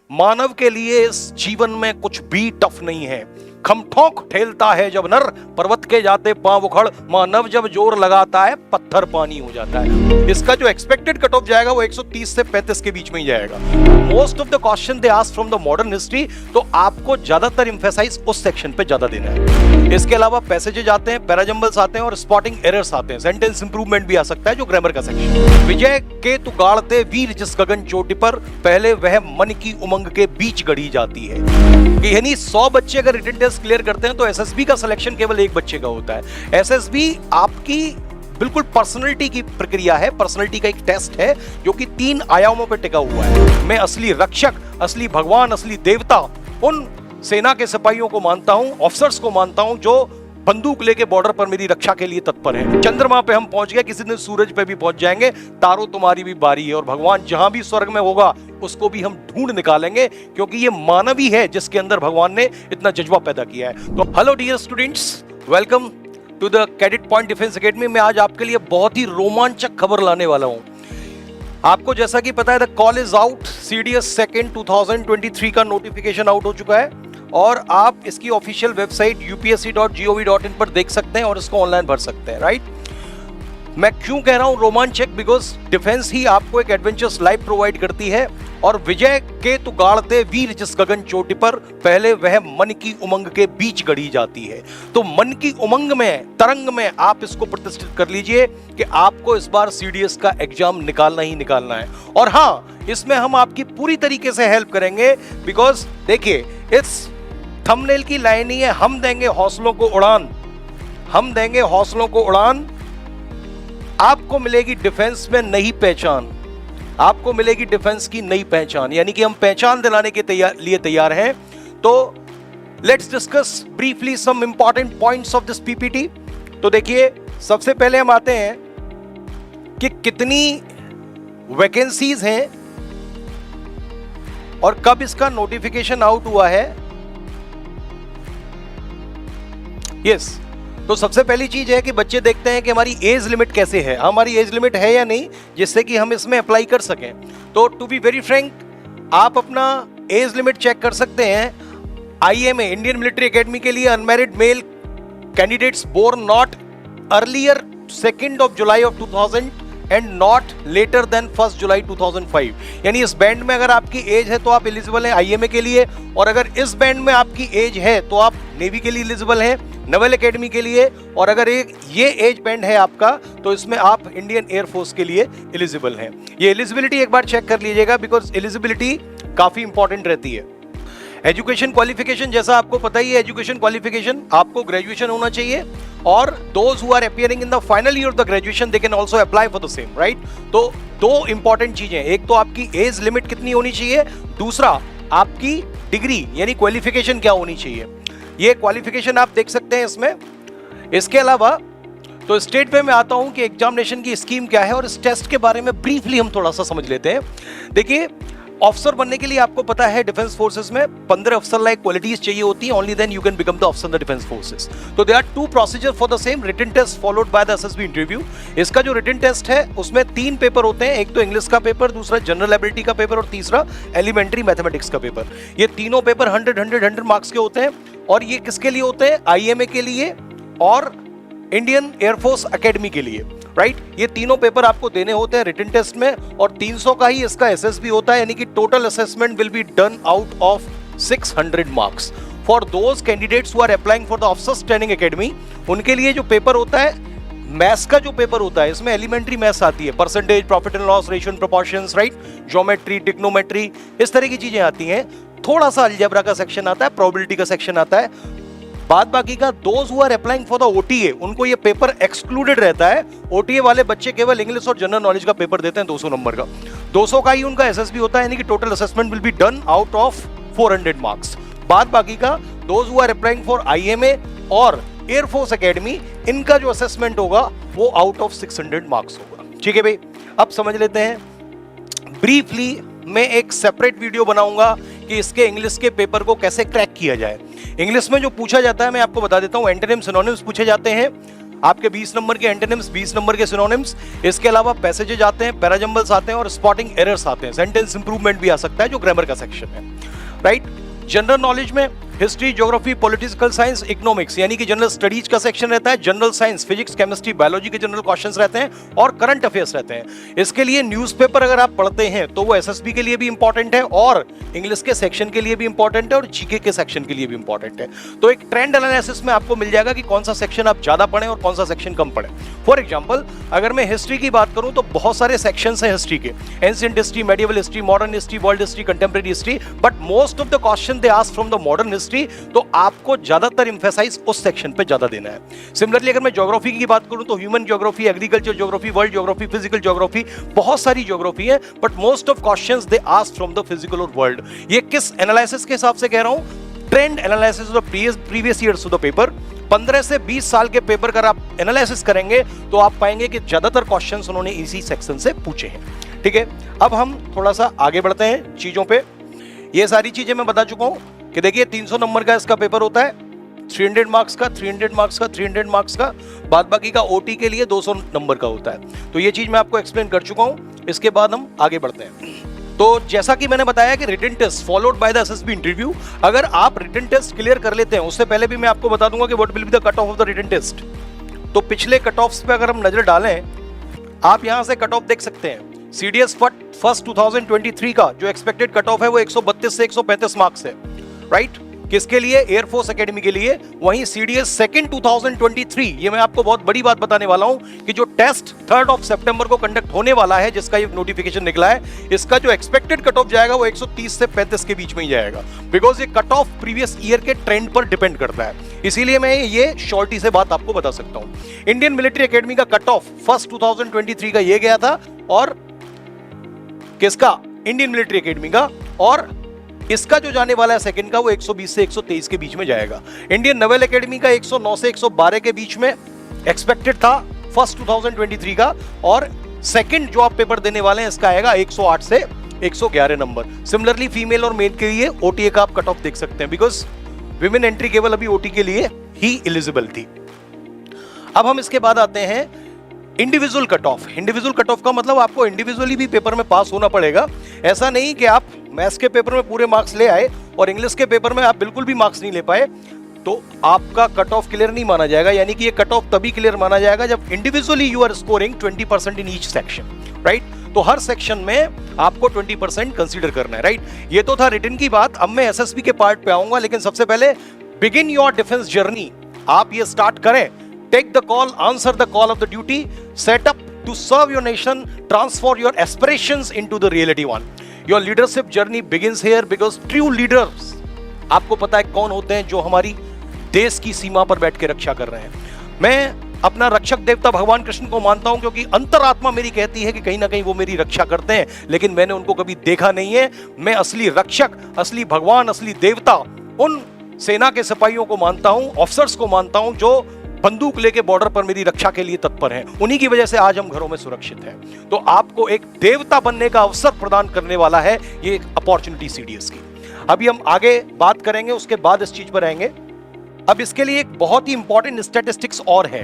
मानव के लिए इस जीवन में कुछ भी टफ नहीं है। खमठोंक ठेलता है जब नर, पर्वत के जाते पांव उखड़, मानव जब जोर लगाता है पत्थर पानी हो जाता है। इसका जो एक्सपेक्टेड कट ऑफ जाएगा वो 130 से 35 के बीच में ही जाएगा। Most of the question they ask from the modern history, तो आपको ज्यादातर इंफेसाइज उस सेक्शन पे ज्यादा देना है। इसके अलावा पैसेजेज आते हैं, पैराजम्बल्स आते हैं और स्पॉटिंग एरर्स आते हैं, सेंटेंस इंप्रूवमेंट भी आ सकता है जो ग्रामर का सेक्शन। विजय के तु गाड़ते वीर जिस गगन चोटी पर, पहले वह मन की उमंग के बीच गढ़ी जाती है। यानी 100 बच्चे अगर रिटन टेस्ट क्लियर करते हैं तो एसएसबी का सिलेक्शन केवल एक बच्चे का होता है। एसएसबी आपकी बिल्कुल पर्सनालिटी की प्रक्रिया है, पर्सनालिटी का एक टेस्ट है जो कि 3 आयामों पर टिका हुआ है। मैं असली रक्षक, असली भगवान, असली देवता उन सेना के सिपाहियों को मानता हूं, ऑफिसर्स को मानता हूं जो बंदूक लेके बॉर्डर पर मेरी रक्षा के लिए तत्पर है। चंद्रमा पे हम पहुंच गए, किसी दिन सूरज पे भी पहुंच जाएंगे, तारों तुम्हारी भी बारी है, और भगवान जहां भी स्वर्ग में होगा उसको भी हम ढूंढ निकालेंगे, क्योंकि ये मानव ही है जिसके अंदर भगवान ने इतना जज्बा पैदा किया है। तो hello dear students, welcome to the cadet point defence academy. मैं आज आपके लिए बहुत ही रोमांचक खबर लाने वाला हूं। आपको जैसा कि पता है the call is out, CDS second 2023 का नोटिफिकेशन आउट हो चुका है और आप इसकी ऑफिशियल वेबसाइट upsc.gov.in पर देख सकते हैं और इसको ऑनलाइन भर सकते हैं, राइट। मैं क्यों कह रहा हूं रोमांचक, बिकॉज डिफेंस ही आपको एक एडवेंचरस लाइफ प्रोवाइड करती है। और विजय के तु गाड़ते वीर जिस गगन चोटी पर, पहले वह मन की उमंग के बीच गढ़ी जाती है। तो मन की उमंग में, तरंग में आप इसको प्रतिष्ठित कर लीजिए कि आपको इस बार सीडीएस का एग्जाम निकालना ही निकालना है। और हाँ, इसमें हम आपकी पूरी तरीके से हेल्प करेंगे, बिकॉज देखिए इस थंबनेल की लाइन ही है, हम देंगे हौसलों को उड़ान, हम देंगे हौसलों को उड़ान। आपको मिलेगी डिफेंस में नई पहचान, आपको मिलेगी डिफेंस की नई पहचान, यानी कि हम पहचान दिलाने के लिए तैयार हैं। तो let's discuss briefly some important points of this PPT. तो देखिए, सबसे पहले हम आते हैं कि कितनी वैकेंसीज हैं और कब इसका नोटिफिकेशन आउट हुआ है। यस, तो सबसे पहली चीज है कि बच्चे देखते हैं कि हमारी एज लिमिट कैसे है, हमारी एज लिमिट है या नहीं, जिससे कि हम इसमें अप्लाई कर सकें। तो टू बी वेरी फ्रैंक, आप अपना एज लिमिट चेक कर सकते हैं। आईएमए इंडियन मिलिट्री एकेडमी के लिए unmarried male candidates born not earlier 2 July 2000 and not later than 1 July 2005। यानी इस बैंड में अगर आपकी एज है तो आप एलिजिबल हैं आईएमए के लिए, और अगर इस बैंड में आपकी एज है तो आप नेवी के लिए एलिजिबल हैं, नेवल एकेडमी के लिए, और अगर ये एज बैंड है आपका तो इसमें आप इंडियन एयरफोर्स के लिए एलिजिबल हैं। ये एलिजिबिलिटी एक बार चेक कर लीजिएगा, बिकॉज एलिजिबिलिटी काफी इंपॉर्टेंट रहती है। एजुकेशन क्वालिफिकेशन, जैसा आपको पता ही है, एजुकेशन क्वालिफिकेशन आपको ग्रेजुएशन होना चाहिए, और those who are appearing in the final year of the graduation they can also apply for the same, right. तो 2 इंपॉर्टेंट चीजें, एक तो आपकी एज लिमिट कितनी होनी चाहिए, दूसरा आपकी डिग्री यानी क्वालिफिकेशन क्या होनी चाहिए। ये क्वालिफिकेशन आप देख सकते हैं इसमें। इसके अलावा तो स्टेट पे मैं आता हूं कि एग्जामिनेशन की स्कीम क्या है, और इस टेस्ट के बारे में ब्रीफली हम थोड़ा सा समझ लेते हैं। देखिए, ऑफिसर बनने के लिए आपको पता है डिफेंस फोर्सेस में 15 अफसर लाइक क्वालिटीज चाहिए होती हैं, only then you can become the officer in the defence forces. तो there are 2 procedure for the same, written test followed by the SSB interview. इसका जो रिटन टेस्ट है उसमें 3 पेपर होते हैं, एक तो इंग्लिश का पेपर, दूसरा जनरल एबिलिटी का पेपर और तीसरा एलिमेंट्री मैथमेटिक्स का पेपर। ये तीनों पेपर 100 मार्क्स के होते हैं, और ये किसके लिए होते हैं, आईएमए के लिए और इंडियन एयरफोर्स एकेडमी के लिए, राइट। ये तीनों पेपर आपको देने होते हैं रिटन टेस्ट में, और 300 का ही इसका एसएसबी होता है, यानी कि total assessment will be done out of 600 marks. For those candidates who are applying for the officers training academy, उनके लिए जो पेपर होता है, मैथ्स का जो पेपर होता है, इसमें एलिमेंट्री मैथ्स आती है, percentage, profit and loss, ratio and proportions, right, geometry, trigonometry, इस तरह की चीजें आती हैं। थोड़ा सा अलजेब्रा का सेक्शन आता है, प्रोबेबिलिटी का सेक्शन आता है। बाद बाकी का those who are applying for the OTA, उनको ये पेपर एक्सक्लूडेड रहता है। ओटीए वाले बच्चे केवल इंग्लिश और जनरल नॉलेज का पेपर देते हैं 200 नंबर का, 200 का ही उनका एसएसबी होता है, यानी कि total assessment will be done out of 400 marks. बाद बाकी का those who are applying for IMA और एयरफोर्स एकेडमी, इनका जो असेसमेंट होगा वो आउट ऑफ 600 मार्क्स होगा। ठीक है भाई, अब समझ लेते हैं ब्रीफली। मैं एक सेपरेट वीडियो बनाऊंगा कि इसके इंग्लिश के पेपर को कैसे क्रैक किया जाए। इंग्लिश में जो पूछा जाता है मैं आपको बता देता हूं, एंटोनिम सिनोनिम्स पूछे जाते हैं, आपके 20 नंबर के एंटोनिम्स, 20 नंबर के सिनोनिम्स, इसके अलावा पैसेजेस आते हैं, पैराजंबल्स आते हैं और स्पॉटिंग एरर्स आते हैं, सेंटेंस इंप्रूवमेंट भी आ सकता है जो ग्रामर का सेक्शन है, राइट। जनरल नॉलेज में history, geography, political science, economics यानी कि जनरल स्टडीज का सेक्शन रहता है, general science, physics, chemistry, biology के जनरल क्वेश्चंस रहते हैं और करंट अफेयर्स रहते हैं। इसके लिए न्यूज़पेपर अगर आप पढ़ते हैं तो वो एसएसबी के लिए भी इंपॉर्टेंट है और इंग्लिश के सेक्शन के लिए भी इंपॉर्टेंट है और जीके के सेक्शन के लिए भी इंपॉर्टेंट है। तो एक ट्रेंड एनालिसिस में आपको मिल जाएगा कि कौन सा सेक्शन आप ज्यादा पढ़ें और कौन सा सेक्शन कम पढ़ें। फॉर एग्जाम्पल अगर मैं हिस्ट्री की बात करूं तो बहुत सारे सेक्शंस हैं हिस्ट्री के, ancient history, medieval history, modern history, world history, contemporary history, but most of the question they ask from the modern history, तो आपको ज्यादातर इंफेसाइज उस सेक्शन पे ज्यादा देना है। सिमिलरली अगर मैं ज्योग्राफी की बात करूं तो human geography, agriculture geography, world geography, physical geography, बहुत सारी ज्योग्राफी है, but most of questions they ask from the physical और वर्ल्ड। ये किस एनालिसिस के हिसाब से कह रहा हूं? Trend analysis of previous years of the paper. 15 से 20 साल के पेपर का आप एनालिसिस करेंगे तो आप पाएंगे कि ज्यादातर क्वेश्चंस उन्होंने इसी सेक्शन से पूछे हैं, ठीक है। अब हम थोड़ा सा आगे बढ़ते हैं चीजों पे। ये सारी चीजें मैं बता चुका हूं कि देखिए 300 नंबर का इसका पेपर होता है, 300 मार्क्स का, 300 मार्क्स का, 300 मार्क्स का, बाद बाकी का ओटी के लिए 200 नंबर का होता है। तो ये चीज मैं आपको एक्सप्लेन कर चुका हूं। इसके बाद हम आगे बढ़ते हैं। तो जैसा कि मैंने बताया कि written test followed by the SSB interview, अगर आप रिटन टेस्ट क्लियर कर लेते हैं, उससे पहले भी मैं आपको बता दूंगा कि what will be the cut off of the written test. तो पिछले कट ऑफ्स पे अगर हम नजर डालें, आप यहां से कट ऑफ देख सकते हैं। सीडीएस फर्स्ट 2023 का जो एक्सपेक्टेड कट ऑफ है वो 132 से 135 मार्क्स है, राइट। किसके लिए? एयरफोर्स एकेडमी के लिए। वहीं सीडीएस सेकंड 2023, ये मैं आपको बहुत बड़ी बात बताने वाला हूं कि जो टेस्ट 3 सितंबर को कंडक्ट होने वाला है, जिसका ये नोटिफिकेशन निकला है, इसका जो एक्सपेक्टेड कट ऑफ जाएगा वो 130 से 35 के बीच में ही जाएगा, बिकॉज ये कट ऑफ प्रीवियस ईयर के ट्रेंड पर डिपेंड करता है। इसीलिए मैं ये शॉर्टी से बात आपको बता सकता हूं। इंडियन मिलिट्री एकेडमी का कट ऑफ फर्स्ट 2023 का ये गया था, और किसका? इंडियन मिलिट्री एकेडमी का। और इसका जो जाने वाला है सेकंड का वो 120 से 123 के बीच में जाएगा। इंडियन नेवल एकेडमी का 109 से 112 के बीच में एक्सपेक्टेड था फर्स्ट 2023 का, और सेकंड जो आप पेपर देने वाले हैं इसका आएगा 108 से 111 नंबर। सिमिलरली फीमेल और मेल के लिए ओटीए का आप कट ऑफ देख सकते हैं, बिकॉज विमेन एंट्री केवल अभी ओटी के लिए ही एलिजिबल थी। अब हम इसके बाद आते हैं individual cut off. Individual cut off का मतलब आपको इंडिविजुअली भी पेपर में पास होना पड़ेगा। ऐसा नहीं कि आप मैथ्स के पेपर में पूरे मार्क्स ले आए और इंग्लिश के पेपर में आप बिल्कुल भी मार्क्स नहीं ले पाए तो आपका कट ऑफ क्लियर नहीं माना जाएगा। यानी कि ये कट ऑफ तभी क्लियर माना जाएगा जब individually you are scoring 20% in each section, right. तो हर सेक्शन में आपको 20% कंसीडर करना है, राइट। ये तो था रिटन की बात। अब मैं एसएसबी के पार्ट पे आऊंगा, लेकिन सबसे पहले बिगिन योर डिफेंस जर्नी। आप ये स्टार्ट करें। Take the call, answer the call of the duty, set up to serve your nation, transform your aspirations into the reality one. Your leadership journey begins here, because true leaders, आपको पता है कौन होते हैं जो हमारी देश की सीमा पर बैठ के रक्षा कर रहे हैं। मैं अपना रक्षक देवता भगवान कृष्ण को मानता हूं, क्योंकि अंतरात्मा मेरी कहती है कि कहीं ना कहीं वो मेरी रक्षा करते हैं, लेकिन मैंने उनको कभी देखा नहीं है। मैं असली रक्षक, असली भगवान, असली देवता उन सेना के सिपाहियों को मानता हूं, ऑफिसर्स को मानता हूं जो बंदूक लेके बॉर्डर पर मेरी रक्षा के लिए तत्पर हैं। उन्हीं की वजह से आज हम घरों में सुरक्षित हैं। तो आपको एक देवता बनने का अवसर प्रदान करने वाला है ये एक अपॉर्चुनिटी सीडीएस की। अभी हम आगे बात करेंगे, उसके बाद इस चीज पर आएंगे। अब इसके लिए एक बहुत ही इंपॉर्टेंट स्टैटिस्टिक्स और है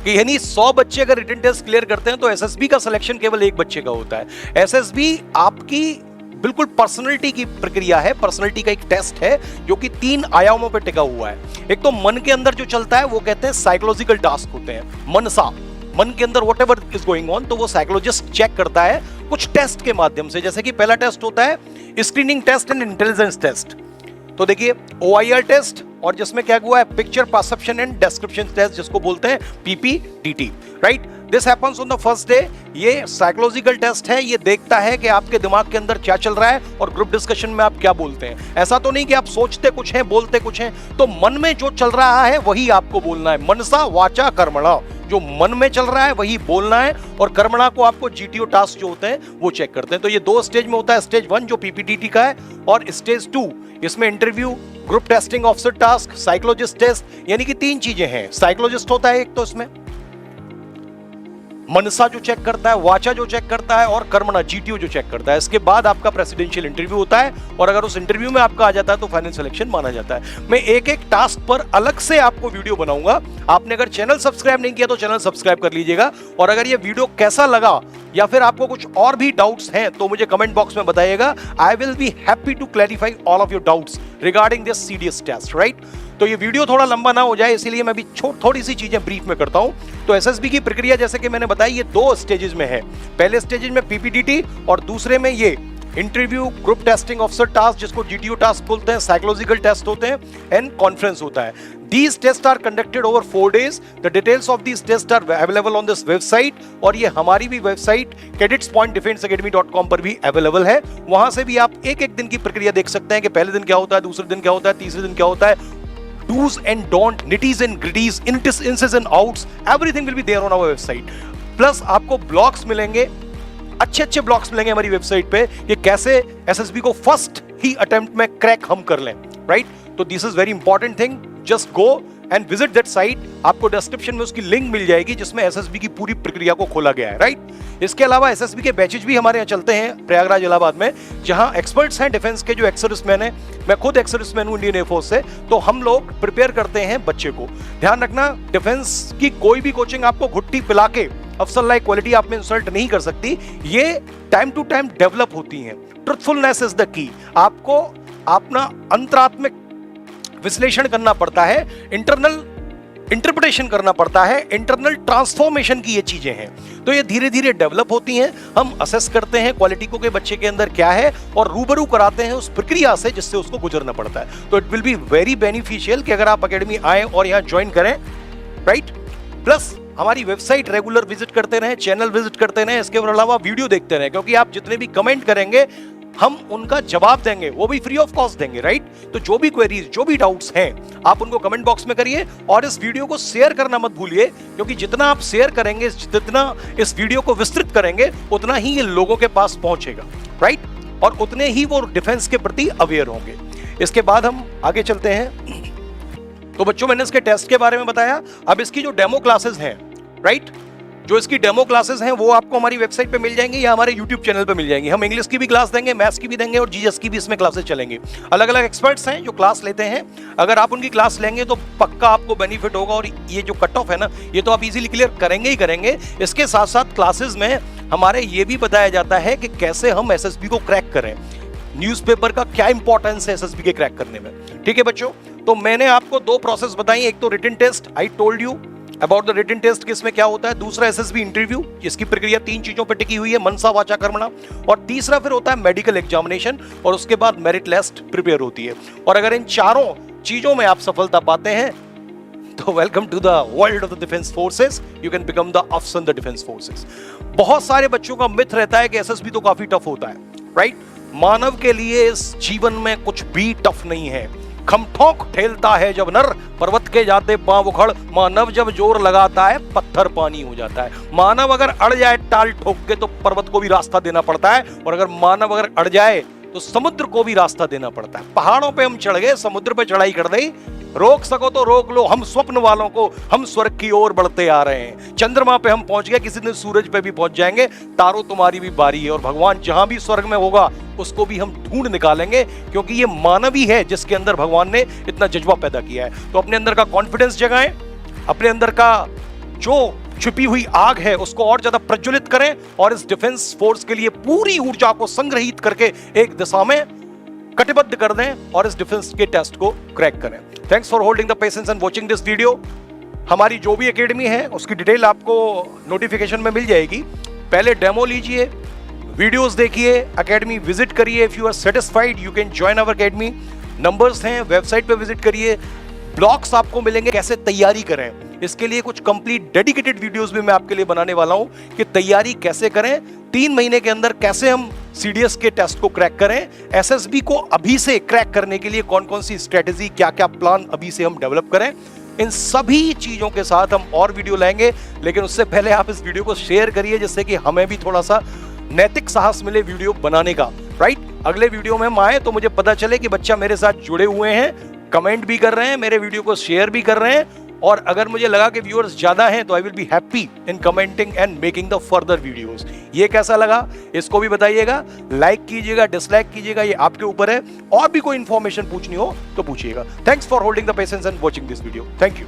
कि यानी 100 बच्चे अगर रिटन टेस्ट क्लियर करते हैं तो एसएसबी का सिलेक्शन केवल एक बच्चे का होता है। एसएसबी आपकी बिल्कुल पर्सनैलिटी की प्रक्रिया है, पर्सनैलिटी का एक टेस्ट है जो कि 3 आयामों पर टिका हुआ है। एक तो मन के अंदर जो चलता है वो कहते हैं साइकोलॉजिकल टास्क होते हैं। मनसा, मन के अंदर what ever is going on, तो वो साइकोलॉजिस्ट चेक करता है कुछ टेस्ट के माध्यम से। जैसे कि पहला टेस्ट होता है screening test and intelligence test. तो देखिए OIR टेस्ट, और जिसमें क्या हुआ है picture perception and description test, जिसको बोलते हैं PPDT, right. This happens on the first day. ये साइकोलॉजिकल टेस्ट है, ये देखता है कि आपके दिमाग के अंदर क्या चल रहा है और ग्रुप डिस्कशन में आप क्या बोलते हैं। ऐसा तो नहीं कि आप सोचते कुछ हैं बोलते कुछ हैं, तो मन में जो चल रहा है वही आपको बोलना है। मनसा वाचा कर्मणा, जो मन में चल रहा है वही बोलना है, और कर्मणा को आपको GTO टास्क जो होते हैं वो चेक करते हैं। तो ये 2 स्टेज में होता है, स्टेज 1 जो PPDT का है, और स्टेज 2 इसमें interview, group testing, officer task, psychologist test, यानी कि 3 चीजें हैं। साइकोलॉजिस्ट होता है एक तो इसमें, मनसा जो चेक करता है, वाचा जो चेक करता है और कर्मणा जीटीओ जो चेक करता है। इसके बाद आपका प्रेसिडेंशियल इंटरव्यू होता है और अगर उस इंटरव्यू में आपका आ जाता है तो फाइनल सिलेक्शन माना जाता है। मैं एक एक टास्क पर अलग से आपको वीडियो बनाऊंगा। आपने अगर चैनल सब्सक्राइब नहीं किया तो चैनल सब्सक्राइब कर लीजिएगा। और अगर ये वीडियो कैसा लगा या फिर आपको कुछ और भी डाउट्स हैं तो मुझे कमेंट बॉक्स में बताइएगा। I will be happy to clarify all of your doubts regarding this CDS test, right. तो ये वीडियो थोड़ा लंबा ना हो जाए इसलिए मैं भी थोड़ी सी चीजें ब्रीफ में करता हूं। तो एसएसबी की प्रक्रिया जैसे कि मैंने बताई ये 2 स्टेजेस में है। पहले स्टेज में पीपीडीटी और दूसरे में ये interview, group testing officer task जिसको जीटीओ टास्क बोलते हैं, साइकोलॉजिकल टेस्ट होते हैं एंड कॉन्फ्रेंस होता है। These tests are conducted over 4 days. The details of these tests are available on this website और ये हमारी भी वेबसाइट cadetspointdefenseacademy.com पर भी अवेलेबल है। वहां से भी आप एक एक दिन की प्रक्रिया देख सकते हैं कि पहले दिन क्या होता है, दूसरे दिन क्या होता है, तीसरे दिन क्या होता है। Do's and don't, nitties and gritties, in's and outs, everything will be there on our website. Plus आपको ब्लॉग्स मिलेंगे, अच्छे ब्लॉग्स मिलेंगे हमारी वेबसाइट पे कि कैसे एसएसबी को फर्स्ट ही अटेम्प्ट में क्रैक हम कर लें, राइट। तो this is very important thing. Just go and visit that site. आपको डिस्क्रिप्शन में उसकी लिंक मिल जाएगी जिसमें एसएसबी की पूरी प्रक्रिया को खोला गया है, राइट। इसके अलावा एसएसबी के बैचेज भी हमारे यहाँ चलते हैं प्रयागराज इलाहाबाद में, जहां एक्सपर्ट्स हैं डिफेंस के जो एक्स सर्विसमैन है। मैं खुद एक्स सर्विसमैन हूं इंडियन एयरफोर्स से, तो हम लोग प्रिपेयर करते हैं बच्चे को। ध्यान रखना, डिफेंस की कोई भी कोचिंग आपको घुट्टी पिला के अफसर लाइक क्वालिटी आप में इंसल्ट नहीं कर सकती। ये टाइम टू टाइम डेवलप होती हैं। Truthfulness is the key. आपको अपना अंतरात्मिक विश्लेषण करना पड़ता है, इंटरनल इंटरप्रिटेशन करना पड़ता है, इंटरनल ट्रांसफॉर्मेशन की ये चीजें हैं। तो ये धीरे धीरे डेवलप होती हैं। हम असेस करते हैं क्वालिटी को कि बच्चे के अंदर क्या है और रूबरू कराते हैं उस प्रक्रिया से जिससे उसको गुजरना पड़ता है। तो it will be very beneficial कि अगर आप एकेडमी आए और यहाँ ज्वाइन करें, राइट। प्लस हमारी वेबसाइट रेगुलर विजिट करते रहें, चैनल विजिट करते रहें, इसके अलावा वीडियो देखते रहें, क्योंकि आप जितने भी कमेंट करेंगे हम उनका जवाब देंगे, वो भी फ्री ऑफ कॉस्ट देंगे, राइट। तो जो भी क्वेरीज, जो भी डाउट्स हैं, आप उनको कमेंट बॉक्स में करिए और इस वीडियो को शेयर करना मत भूलिए, क्योंकि जितना आप शेयर करेंगे, जितना इस वीडियो को विस्तृत करेंगे, उतना ही ये लोगों के पास पहुंचेगा, राइट। और उतने ही वो डिफेंस के प्रति अवेयर होंगे। इसके बाद हम आगे चलते हैं। तो बच्चों, मैंने इसके टेस्ट के बारे में बताया। अब इसकी जो डेमो क्लासेस हैं, राइट, जो इसकी डेमो क्लासेस हैं वो आपको हमारी वेबसाइट पे मिल जाएंगी या हमारे यूट्यूब चैनल पे मिल जाएंगी। हम इंग्लिश की भी क्लास देंगे, मैथ्स की भी देंगे और जीएस की भी इसमें क्लासेस चलेंगी। अलग अलग एक्सपर्ट्स हैं जो क्लास लेते हैं। अगर आप उनकी क्लास लेंगे तो पक्का आपको बेनिफिट होगा और ये जो कट ऑफ है ना, ये तो आप इजीली क्लियर करेंगे ही करेंगे। इसके साथ साथ क्लासेस में हमारे ये भी बताया जाता है कि कैसे हम एसएसबी को क्रैक करें, न्यूज़पेपर का क्या इंपॉर्टेंस है एसएसबी के क्रैक करने में। ठीक है बच्चों, तो मैंने आपको 2 प्रोसेस बताई। एक तो written test, I told you about the written test कि इसमें क्या होता है। दूसरा एसएसबी इंटरव्यू, जिसकी प्रक्रिया 3 चीजों पर टिकी हुई है, मनसा, वाचा, कर्मणा। और तीसरा फिर होता है मेडिकल एग्जामिनेशन और उसके बाद मेरिट लिस्ट प्रिपेयर होती है। और अगर इन चारों चीजों में आप सफलता पाते हैं तो welcome to the world of the defence forces. You can become the officer in the defence forces. बहुत सारे बच्चों का मिथ रहता है कि एसएसबी तो काफी टफ होता है, राइट। मानव के लिए इस जीवन में कुछ भी टफ नहीं है। खमठोक ठेलता है जब नर, पर्वत के जाते पांव उखड़। मानव जब जोर लगाता है पत्थर पानी हो जाता है। मानव अगर अड़ जाए टाल ठोक के तो पर्वत को भी रास्ता देना पड़ता है, और अगर मानव अगर अड़ जाए तो समुद्र को भी रास्ता देना पड़ता है। पहाड़ों पे हम चढ़ गए, समुद्र पे चढ़ाई कर दी, रोक सको तो रोक लो। हम स्वप्न वालों को, हम स्वर्ग की ओर बढ़ते आ रहे हैं। चंद्रमा पे हम पहुंच गए, किसी दिन सूरज पे भी पहुंच जाएंगे। तारों, तुम्हारी भी बारी है। और भगवान जहां भी स्वर्ग में होगा उसको भी हम ढूंढ निकालेंगे, क्योंकि ये मानव ही है जिसके अंदर भगवान ने इतना जज्बा पैदा किया है। तो अपने अंदर का कॉन्फिडेंस जगाएं, अपने अंदर का जो छुपी हुई आग है उसको और ज्यादा प्रज्वलित करें और इस डिफेंस फोर्स के लिए पूरी ऊर्जा को संग्रहित करके एक दिशा में कटिबद्ध कर दें और इस डिफेंस के टेस्ट को क्रैक करें। Thanks for holding the patience and watching this video. हमारी जो भी एकेडमी है उसकी डिटेल आपको नोटिफिकेशन में मिल जाएगी। पहले डेमो लीजिए, वीडियोस देखिए, एकेडमी विजिट करिए। If you are satisfied you can join our academy. Numbers हैं, वेबसाइट पे विजिट करिए। ब्लॉग्स आपको मिलेंगे कैसे तैयारी करें, इसके लिए कुछ कंप्लीट डेडिकेटेड वीडियोस भी मैं आपके लिए बनाने वाला हूं कि तैयारी कैसे करें, 3 महीने के अंदर कैसे हम सीडीएस के टेस्ट को क्रैक करें, एसएसबी को अभी से क्रैक करने के लिए कौन कौन सी स्ट्रेटेजी, क्या क्या प्लान अभी से हम डेवलप करें। इन सभी चीजों के साथ हम और वीडियो लाएंगे, लेकिन उससे पहले आप इस वीडियो को शेयर करिए जिससे कि हमें भी थोड़ा सा नैतिक साहस मिले वीडियो बनाने का, राइट। अगले वीडियो में हम आए तो मुझे पता चले कि बच्चा मेरे साथ जुड़े हुए हैं, कमेंट भी कर रहे हैं, मेरे वीडियो को शेयर भी कर रहे हैं और अगर मुझे लगा कि व्यूअर्स ज्यादा हैं तो आई will be happy in commenting and making the further videos. ये कैसा लगा इसको भी बताइएगा, लाइक कीजिएगा, डिसलाइक कीजिएगा, ये आपके ऊपर है। और भी कोई इंफॉर्मेशन पूछनी हो तो पूछिएगा। Thanks for holding the patience and watching this video. Thank you.